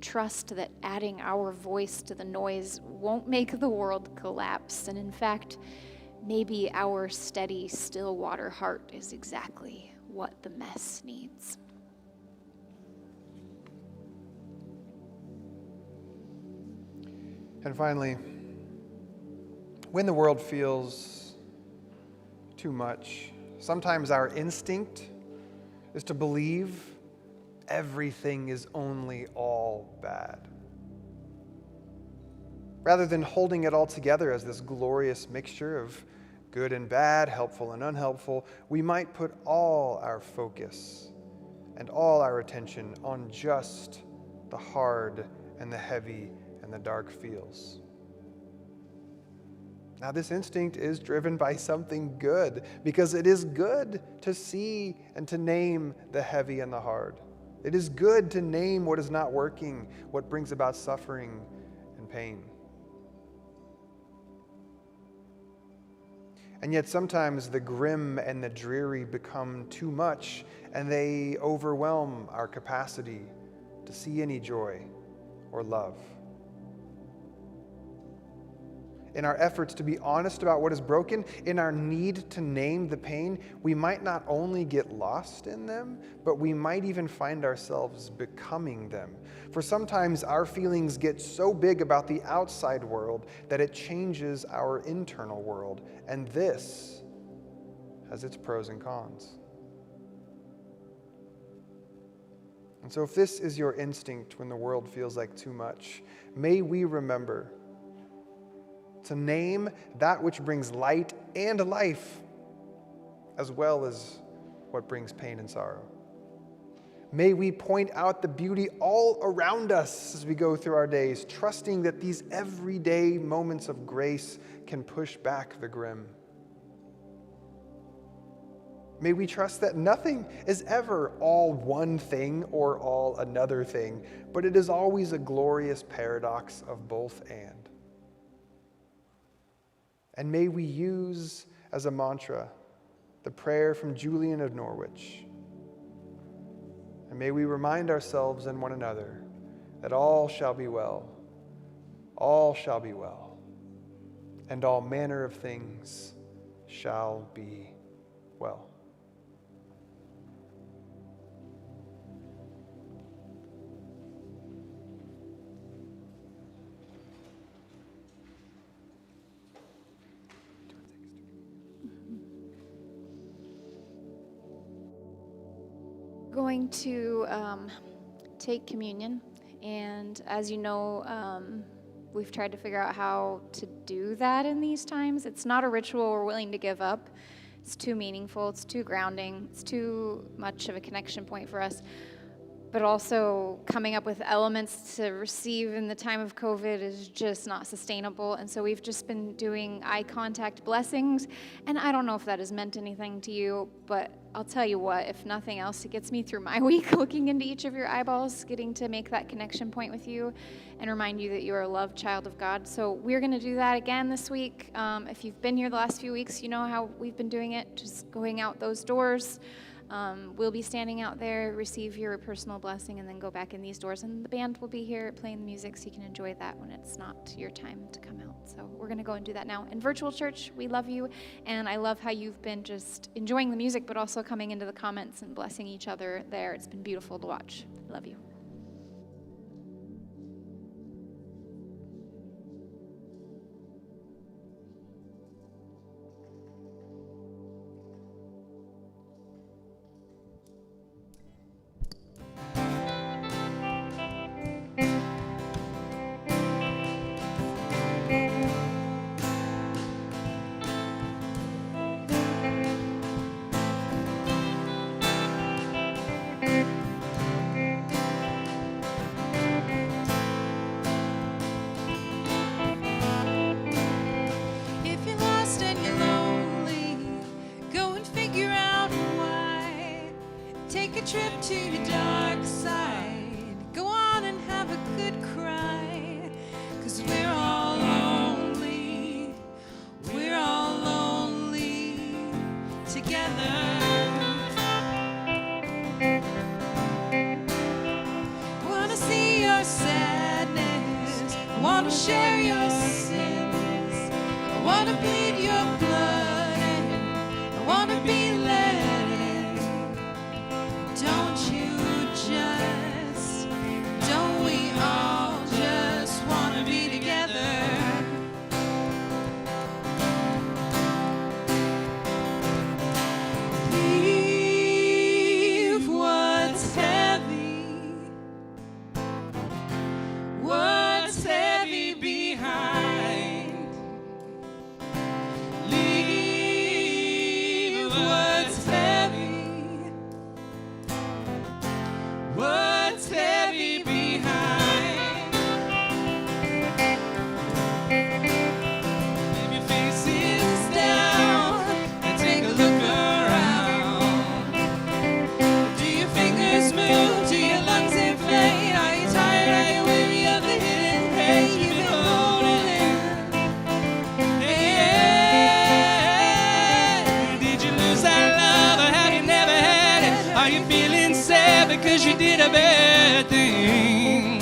trust that adding our voice to the noise won't make the world collapse. And in fact, maybe our steady, still water heart is exactly what the mess needs. And finally, when the world feels too much, sometimes our instinct is to believe everything is only all bad. Rather than holding it all together as this glorious mixture of good and bad, helpful and unhelpful, we might put all our focus and all our attention on just the hard and the heavy and the dark feels. Now, this instinct is driven by something good, because it is good to see and to name the heavy and the hard. It is good to name what is not working, what brings about suffering and pain. And yet sometimes the grim and the dreary become too much, and they overwhelm our capacity to see any joy or love. In our efforts to be honest about what is broken, in our need to name the pain, we might not only get lost in them, but we might even find ourselves becoming them. For sometimes our feelings get so big about the outside world that it changes our internal world. And this has its pros and cons. And so if this is your instinct when the world feels like too much, may we remember to name that which brings light and life, as well as what brings pain and sorrow. May we point out the beauty all around us as we go through our days, trusting that these everyday moments of grace can push back the grim. May we trust that nothing is ever all one thing or all another thing, but it is always a glorious paradox of both and. And may we use as a mantra the prayer from Julian of Norwich. And may we remind ourselves and one another that all shall be well, and all manner of things shall be well. Going to take communion, and as you know, we've tried to figure out how to do that in these times. It's not a ritual we're willing to give up. It's too meaningful, it's too grounding, it's too much of a connection point for us. But also coming up with elements to receive in the time of COVID is just not sustainable. And so we've just been doing eye contact blessings. And I don't know if that has meant anything to you, but I'll tell you what, if nothing else, it gets me through my week looking into each of your eyeballs, getting to make that connection point with you and remind you that you are a loved child of God. So we're going to do that again this week. If you've been here the last few weeks, you know how we've been doing it, just going out those doors. We'll be standing out there, receive your personal blessing, and then go back in these doors. And the band will be here playing the music, so you can enjoy that when it's not your time to come out. So we're going to go and do that now. In Virtual Church, we love you, and I love how you've been just enjoying the music, but also coming into the comments and blessing each other there. It's been beautiful to watch. I love you. I want to share your sins. I want to bleed your blood, and I want to be led in. Don't you just, don't we all just want to be together? Leave what's heavy, what's heavy behind. Leave what's heavy, what's heavy behind. Leave your faces down and take a look around. Do your fingers move? Do your lungs inflate? Are you tired? Are you weary of the hidden pain? Keep it holding. Yeah. Did you lose that love, or have you never had it? Are you feeling sad because you did a bad thing?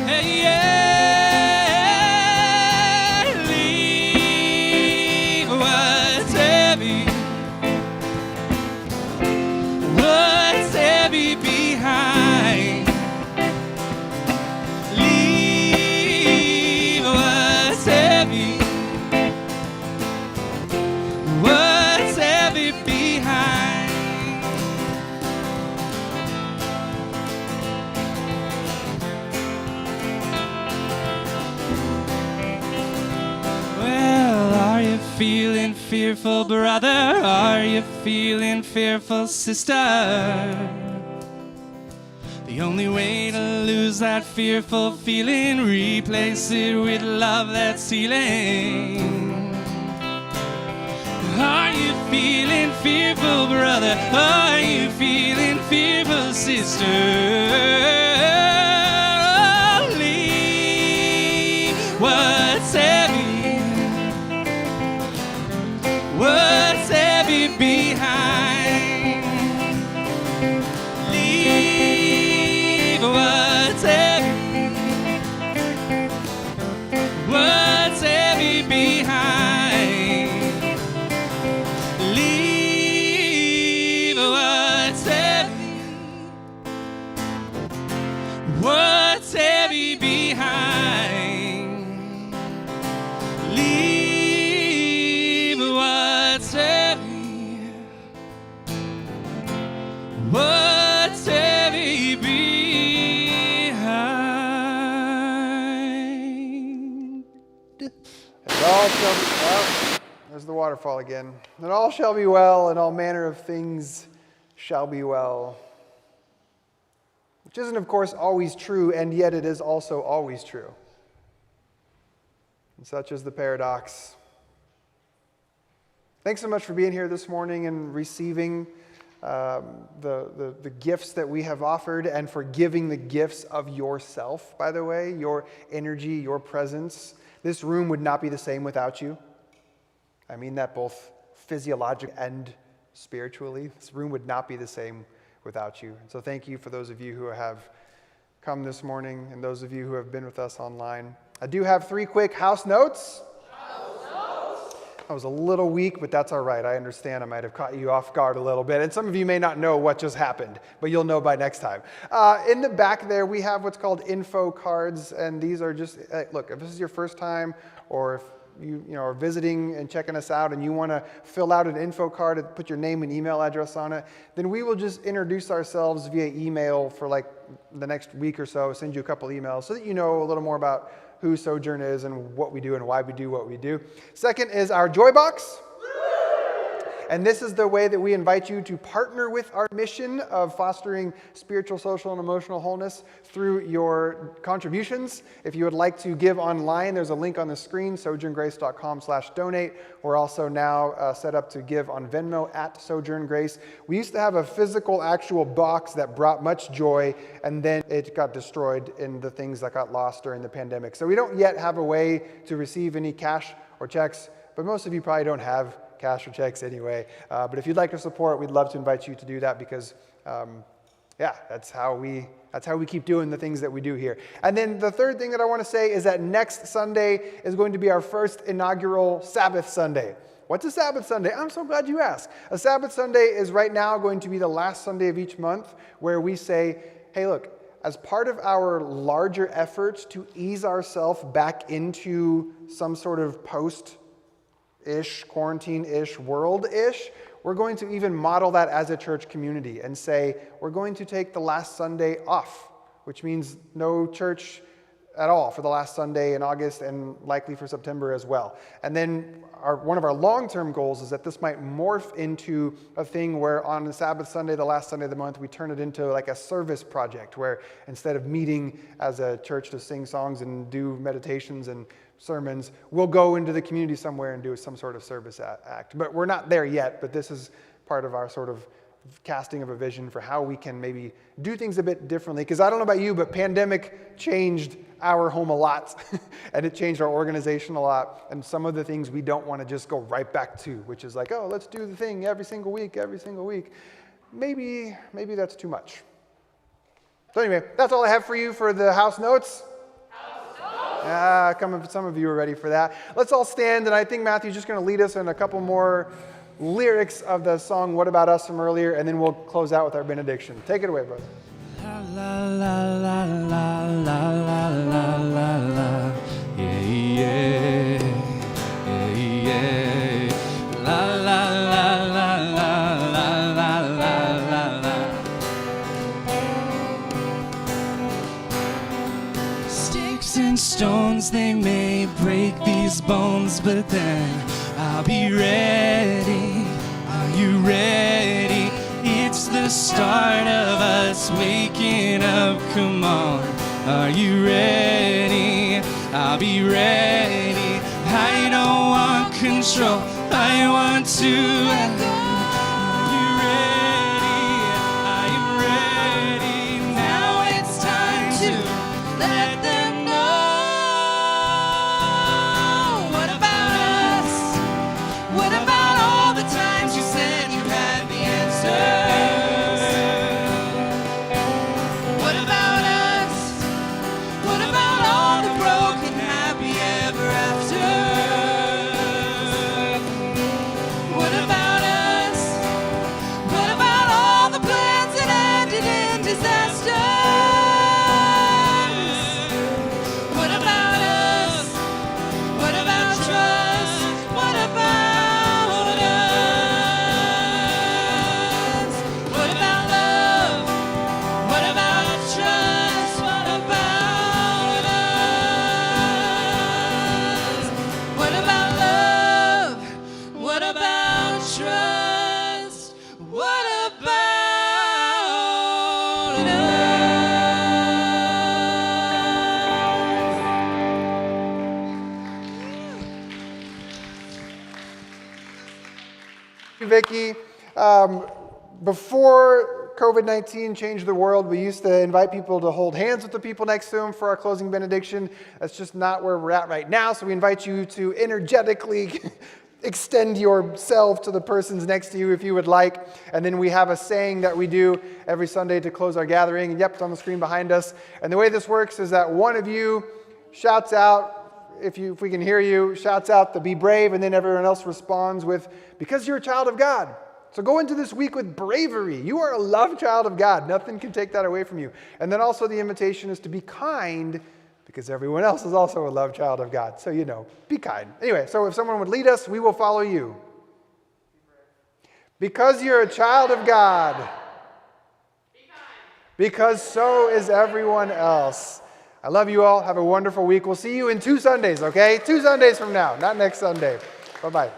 Hey, yeah. Leave what's heavy, what's heavy behind. Leave what's heavy, what's heavy behind. Well, are you feeling fearful, brother? Are you feeling fearful, sister? The only way to lose that fearful feeling, replace it with love that's healing. Are you feeling fearful, brother? Are you feeling fearful, sister? Leave what's heavy, what's heavy behind. Leave what's heavy, what's heavy behind. Leave what's heavy, what's heavy behind. Leave what's heavy, what's heavy behind. And all shall be well. There's the waterfall again. And all shall be well, and all manner of things shall be well. Which isn't, of course, always true, and yet it is also always true. And such is the paradox. Thanks so much for being here this morning and receiving the gifts that we have offered, and for giving the gifts of yourself, by the way, your energy, your presence. This room would not be the same without you. I mean that both physiologically and spiritually. This room would not be the same without you. And so thank you for those of you who have come this morning and those of you who have been with us online. I do have 3 quick house notes. I was a little weak, but that's all right. I understand I might have caught you off guard a little bit. And some of you may not know what just happened, but you'll know by next time. In the back there, we have what's called info cards. And these are just, look, if this is your first time, or if you are visiting and checking us out and you want to fill out an info card and put your name and email address on it, then we will just introduce ourselves via email for like the next week or so, send you a couple emails so that you know a little more about who Sojourn is and what we do and why we do what we do. Second is our Joy Box. And this is the way that we invite you to partner with our mission of fostering spiritual, social, and emotional wholeness through your contributions. If you would like to give online, there's a link on the screen, sojourngrace.com/donate. We're also now set up to give on Venmo at Sojourn Grace. We used to have a physical, actual box that brought much joy, and then it got destroyed in the things that got lost during the pandemic. So we don't yet have a way to receive any cash or checks, but most of you probably don't have cash or checks anyway. But if you'd like to support, we'd love to invite you to do that because, that's how we That's how we keep doing the things that we do here. And then the third thing that I want to say is that next Sunday is going to be our first inaugural Sabbath Sunday. What's a Sabbath Sunday? I'm so glad you asked. A Sabbath Sunday is right now going to be the last Sunday of each month where we say, hey, look, as part of our larger efforts to ease ourselves back into some sort of post-ish, quarantine-ish, world-ish, we're going to even model that as a church community and say, we're going to take the last Sunday off, which means no church at all for the last Sunday in August and likely for September as well. And then one of our long-term goals is that this might morph into a thing where on the Sabbath Sunday, the last Sunday of the month, we turn it into like a service project where instead of meeting as a church to sing songs and do meditations and sermons, we'll go into the community somewhere and do some sort of service act. But we're not there yet, but this is part of our sort of casting of a vision for how we can maybe do things a bit differently. Because I don't know about you, but pandemic changed our home a lot, and it changed our organization a lot. And some of the things we don't want to just go right back to, which is like, oh, let's do the thing every single week. Maybe that's too much. So anyway, that's all I have for you for the house notes. Some of you are ready for that. Let's all stand, and I think Matthew's just going to lead us in a couple more lyrics of the song What About Us from earlier, and then we'll close out with our benediction. Take it away, brother. La la la la la la la la la la, yeah, yeah, yeah. La la la la la la la la la. Sticks and stones, they may break these bones, but then I'll be ready. Are you ready? It's the start of us waking up. Come on, are you ready? I'll be ready. I don't want control, I want to let go. Are you ready? I am ready. Now it's time to let them know. What about us? What about all the times you said you had the answers? What about us? What about all the broken happy ever afters? What about us? What about all the plans that ended in disasters? What about us? What about trust? What about us? What about love? What about trust? What about us? What about love? What about trust? What about Vicky, before COVID-19 changed the world, we used to invite people to hold hands with the people next to them for our closing benediction. That's just not where we're at right now, so we invite you to energetically extend yourself to the persons next to you if you would like. And then we have a saying that we do every Sunday to close our gathering. Yep, it's on the screen behind us. And the way this works is that one of you shouts out, if we can hear you, shouts out the be brave, and then everyone else responds with, because you're a child of God. So go into this week with bravery. You are a loved child of God. Nothing can take that away from you. And then also the invitation is to be kind, because everyone else is also a loved child of God. So, be kind. Anyway, so if someone would lead us, we will follow you. Because you're a child of God. Because so is everyone else. I love you all. Have a wonderful week. We'll see you in 2 Sundays, okay? 2 Sundays from now, not next Sunday. Bye-bye.